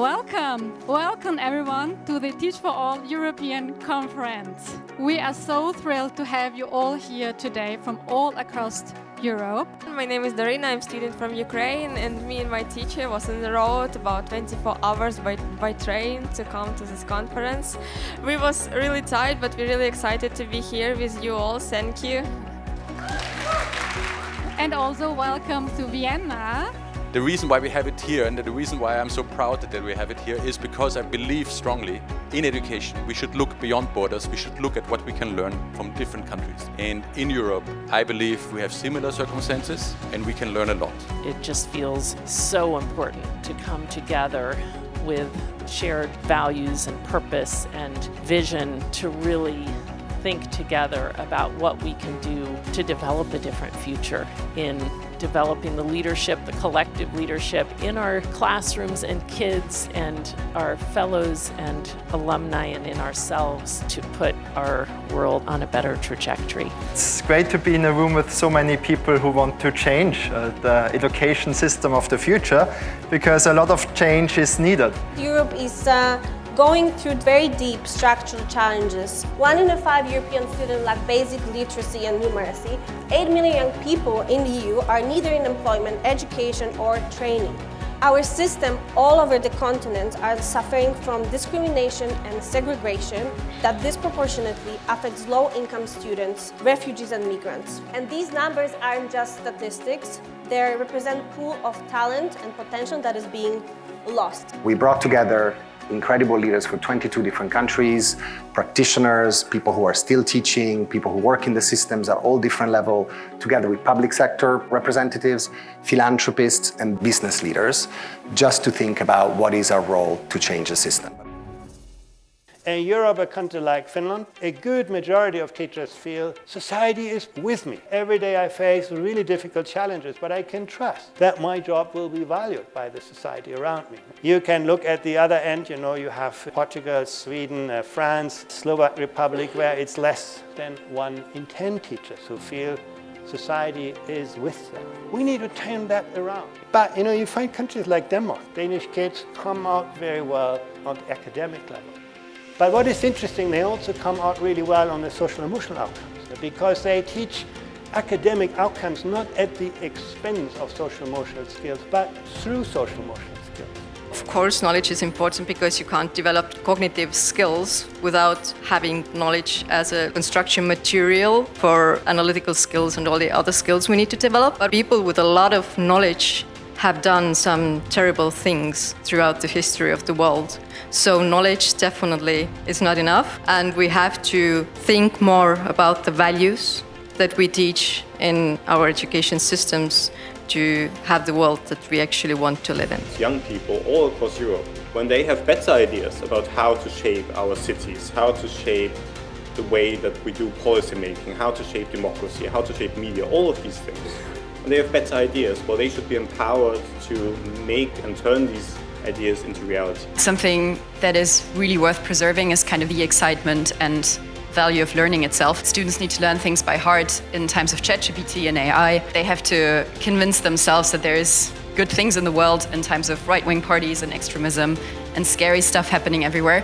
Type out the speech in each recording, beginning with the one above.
Welcome everyone to the Teach For All European Conference. We are so thrilled to have you all here today from all across Europe. My name is Darina, I'm a student from Ukraine, and me and my teacher was on the road about 24 hours by train to come to this conference. We was really tired, but we're really excited to be here with you all. Thank you. And also welcome to Vienna. The reason why we have it here and the reason why I'm so proud that we have it here is because I believe strongly in education. We should look beyond borders. We should look at what we can learn from different countries. And in Europe, I believe we have similar circumstances and we can learn a lot. It just feels so important to come together with shared values and purpose and vision to really think together about what we can do to develop a different future in developing the leadership, the collective leadership in our classrooms and kids and our fellows and alumni and in ourselves to put our world on a better trajectory. It's great to be in a room with so many people who want to change the education system of the future, because a lot of change is needed. Europe is going through very deep structural challenges. 1 in 5 European students lack basic literacy and numeracy. 8 million young people in the EU are neither in employment, education or training. Our system all over the continent are suffering from discrimination and segregation that disproportionately affects low-income students, refugees and migrants. And these numbers aren't just statistics, they represent a pool of talent and potential that is being lost. We brought together incredible leaders from 22 different countries, practitioners, people who are still teaching, people who work in the systems at all different levels, together with public sector representatives, philanthropists and business leaders, just to think about what is our role to change the system. In Europe, a country like Finland, a good majority of teachers feel society is with me. Every day I face really difficult challenges, but I can trust that my job will be valued by the society around me. You can look at the other end, you have Portugal, Sweden, France, Slovak Republic, where it's less than 1 in 10 teachers who feel society is with them. We need to turn that around. But you find countries like Denmark, Danish kids come out very well on the academic level. But what is interesting, they also come out really well on the social emotional outcomes, because they teach academic outcomes not at the expense of social emotional skills, but through social emotional skills. Of course, knowledge is important because you can't develop cognitive skills without having knowledge as a construction material for analytical skills and all the other skills we need to develop. But people with a lot of knowledge have done some terrible things throughout the history of the world. So knowledge definitely is not enough, and we have to think more about the values that we teach in our education systems to have the world that we actually want to live in. Young people all across Europe, when they have better ideas about how to shape our cities, how to shape the way that we do policy making, how to shape democracy, how to shape media, all of these things, when they have better ideas, well, they should be empowered to make and turn these ideas into reality. Something that is really worth preserving is kind of the excitement and value of learning itself. Students need to learn things by heart in times of ChatGPT and AI. They have to convince themselves that there is good things in the world in times of right-wing parties and extremism and scary stuff happening everywhere.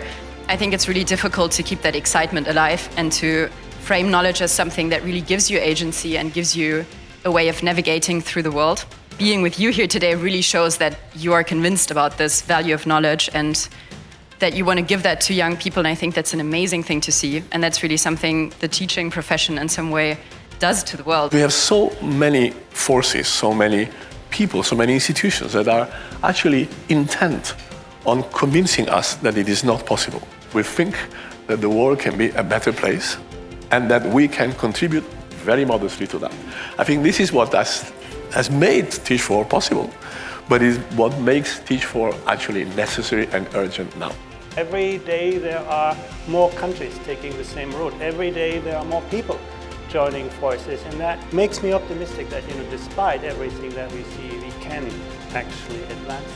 I think it's really difficult to keep that excitement alive and to frame knowledge as something that really gives you agency and gives you a way of navigating through the world. Being with you here today really shows that you are convinced about this value of knowledge and that you want to give that to young people, and I think that's an amazing thing to see, and that's really something the teaching profession in some way does to the world. We have so many forces, so many people, so many institutions that are actually intent on convincing us that it is not possible. We think that the world can be a better place and that we can contribute very modestly to that. I think this is what has made Teach For possible, but is what makes Teach For actually necessary and urgent now. Every day there are more countries taking the same route. Every day there are more people joining forces, and that makes me optimistic that despite everything that we see, we can actually advance.